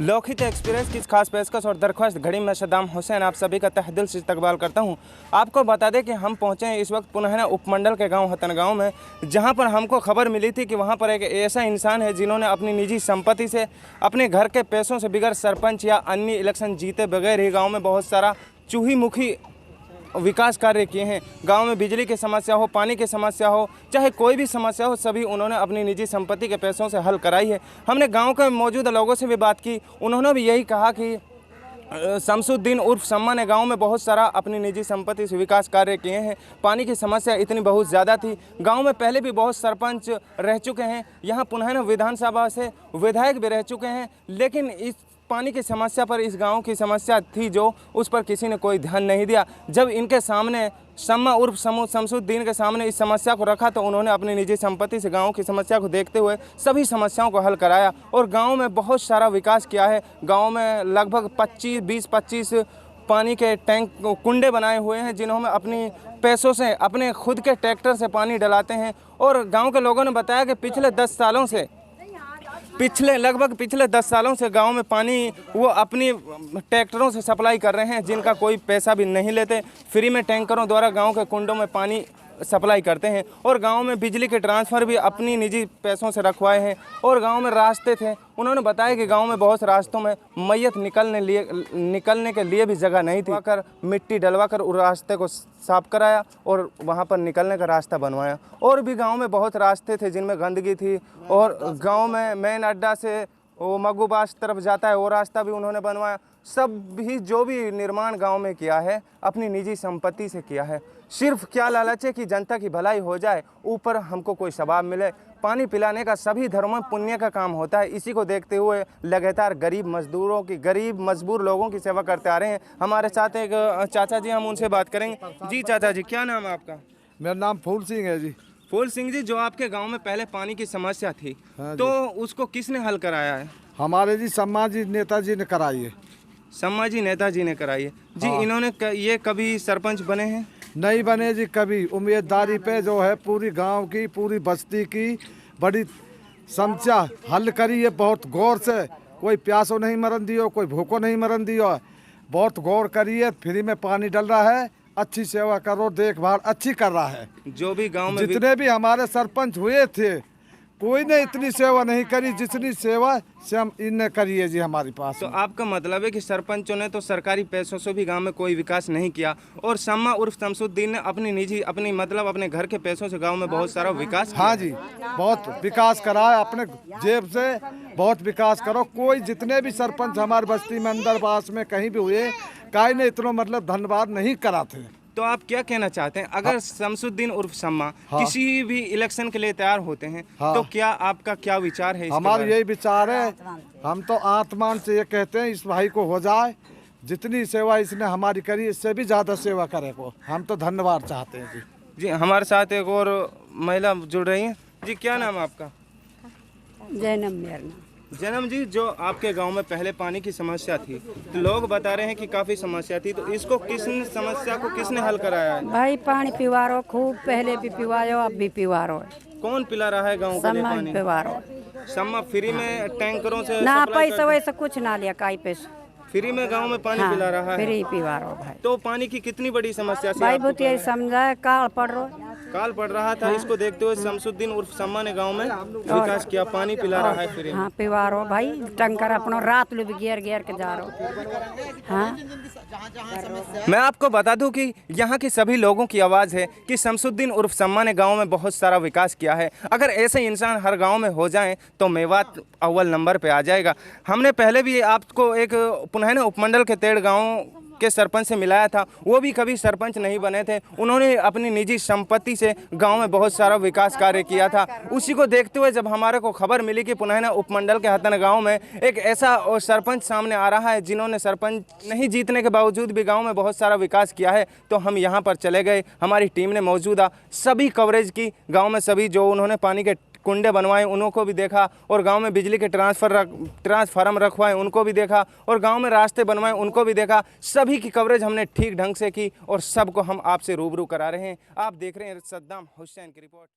लोकहित एक्सप्रेस की खास पेशकश और दरख्वास्त घड़ी में सद्दाम हुसैन आप सभी का तहे दिल से इस्तकबाल करता हूं। आपको बता दें कि हम पहुंचे हैं इस वक्त पुनः उपमंडल के गांव हतन गांव में, जहां पर हमको खबर मिली थी कि वहां पर एक ऐसा इंसान है जिन्होंने अपनी निजी संपत्ति से, अपने घर के पैसों से बिगैर सरपंच या अन्य इलेक्शन जीते बगैर ही गाँव में बहुत सारा चूही मुखी विकास कार्य किए हैं। गांव में बिजली की समस्या हो, पानी की समस्या हो, चाहे कोई भी समस्या हो, सभी उन्होंने अपनी निजी संपत्ति के पैसों से हल कराई है। हमने गांव के मौजूद लोगों से भी बात की, उन्होंने भी यही कहा कि शमसुद्दीन उर्फ सम्मा ने गांव में बहुत सारा अपनी निजी संपत्ति से विकास कार्य किए हैं। पानी की समस्या इतनी बहुत ज़्यादा थी, गांव में पहले भी बहुत सरपंच रह चुके हैं, यहाँ पुनः विधानसभा से विधायक भी रह चुके हैं, लेकिन इस पानी की समस्या पर, इस गांव की समस्या थी जो उस पर किसी ने कोई ध्यान नहीं दिया। जब इनके सामने सम्मा उर्फ शमसुद्दीन के सामने इस समस्या को रखा तो उन्होंने अपनी निजी संपत्ति से गांव की समस्या को देखते हुए सभी समस्याओं को हल कराया और गांव में बहुत सारा विकास किया है। गांव में लगभग 20-25 पानी के टैंक कुंडे बनाए हुए हैं, जिन्होंने अपनी पैसों से, अपने खुद के ट्रैक्टर से पानी डलाते हैं। और गाँव के लोगों ने बताया कि पिछले 10 सालों से, लगभग पिछले 10 सालों से गांव में पानी वो अपनी ट्रैक्टरों से सप्लाई कर रहे हैं, जिनका कोई पैसा भी नहीं लेते। फ्री में टैंकरों द्वारा गांव के कुंडों में पानी सप्लाई करते हैं और गांव में बिजली के ट्रांसफ़र भी अपनी निजी पैसों से रखवाए हैं। और गांव में रास्ते थे, उन्होंने बताया कि गांव में बहुत से रास्तों में मैयत निकलने के लिए भी जगह नहीं थी। कर मिट्टी डलवाकर उस रास्ते को साफ कराया और वहां पर निकलने का रास्ता बनवाया। और भी गांव में बहुत रास्ते थे जिनमें गंदगी थी, और गांव में मेन अड्डा से वो मगुबास तरफ जाता है वो रास्ता भी उन्होंने बनवाया। सब भी जो भी निर्माण गांव में किया है अपनी निजी संपत्ति से किया है। सिर्फ क्या लालच है कि जनता की भलाई हो जाए, ऊपर हमको कोई सवाब मिले। पानी पिलाने का सभी धर्मों में पुण्य का काम होता है। इसी को देखते हुए लगातार गरीब मजबूर लोगों की सेवा करते आ रहे हैं। हमारे साथ एक चाचा जी, हम उनसे बात करेंगे। जी चाचा जी, क्या नाम है आपका? मेरा नाम फूल सिंह है जी। फूल सिंह जी, जो आपके गांव में पहले पानी की समस्या थी, हाँ तो उसको किसने हल कराया है? हमारे जी सम्मा जी नेताजी ने कराई है। सम्मा जी नेताजी ने कराई है जी। हाँ। इन्होंने ये कभी सरपंच बने हैं? नहीं बने जी कभी। उम्मीदवारी पे जो है पूरी गांव की, पूरी बस्ती की बड़ी समस्या हल करी है बहुत गौर से। कोई प्यासो नहीं मरन दियो, कोई भूखो नहीं मरन दियो, बहुत गौर करी है। फ्री में पानी डल रहा है, अच्छी सेवा करो, देखभाल अच्छी कर रहा है। जो भी गांव में जितने भी हमारे सरपंच हुए थे, कोई ने इतनी सेवा नहीं करी जितनी सेवा से हम इनने करी है जी हमारे पास। तो आपका मतलब है कि सरपंचों ने तो सरकारी पैसों से भी गांव में कोई विकास नहीं किया, और सम्मा उर्फ शमसुद्दीन ने अपने घर के पैसों से गांव में बहुत सारा विकास किया। हाँ जी, बहुत विकास करा है, अपने जेब से बहुत विकास करो। कोई जितने भी सरपंच हमारे बस्ती में, अंदर बास में कहीं भी हुए, काई ने इतना धन्यवाद नहीं करा थे। तो आप क्या कहना चाहते हैं, अगर शमसुद्दीन उर्फ सम्मा किसी भी इलेक्शन के लिए तैयार होते हैं, तो क्या आपका क्या विचार है? हमारा यही विचार है, हम तो आत्मान से ये कहते हैं इस भाई को हो जाए, जितनी सेवा इसने हमारी करी इससे भी ज़्यादा सेवा करे को हम तो धन्यवाद चाहते हैं जी। जी, हमारे साथ एक और महिला जुड़ रही हैं। जी, क्या नाम है आपका? जैनम मेरा नाम। जन्म जी, जो आपके गांव में पहले पानी की समस्या थी, तो लोग बता रहे हैं कि काफ़ी समस्या थी, तो इसको किसने हल कराया है? भाई पानी पिवारो खूब, पहले भी पिवायो, अब भी पिवारो। कौन पिला रहा है गांव के लिए पानी? पिवारो। सम्मा फ्री में टैंकरों से ना पैसा वैसा कुछ ना लिया, काई पैसा फ्री में गांव में पानी पिला रहा है। फ्री पिवारो भाई। तो पानी की कितनी बड़ी समस्या थी भाई आपको? बुतिया समझाए काल पड़ रो, काल पड़ रहा था। इसको देखते हुए शमसुद्दीन उर्फ सम्मा ने गांव में विकास किया, पानी पिला रहा है फ्री में। हाँ पिवारो भाई, टंकर अपनो रात लो भी घेर के जा रहो। हाँ, मैं आपको बता दूं कि यहाँ की सभी लोगों की आवाज़ है कि शमसुद्दीन उर्फ सम्मा ने गांव में बहुत सारा विकास किया है। अगर ऐसे इंसान हर गांव में हो जाएं तो मेवात अव्वल नंबर पे आ जाएगा। हमने पहले भी आपको एक पुनः उपमंडल के तेड़ गांव के सरपंच से मिलाया था, वो भी कभी सरपंच नहीं बने थे। उन्होंने अपनी निजी संपत्ति से गांव में बहुत सारा विकास कार्य किया था। उसी को देखते हुए जब हमारे को खबर मिली कि पुनः उपमंडल के हतन गांव में एक ऐसा सरपंच सामने आ रहा है जिन्होंने सरपंच नहीं जीतने के बावजूद भी गांव में बहुत सारा विकास किया है, तो हम यहां पर चले गए। हमारी टीम ने मौजूदा सभी कवरेज की, गाँव में सभी जो उन्होंने पानी के कुंडे बनवाए उनको भी देखा, और गांव में बिजली के ट्रांसफार्मर रखवाए उनको भी देखा, और गांव में रास्ते बनवाए उनको भी देखा। सभी की कवरेज हमने ठीक ढंग से की और सबको हम आपसे रूबरू करा रहे हैं। आप देख रहे हैं सद्दाम हुसैन की रिपोर्ट।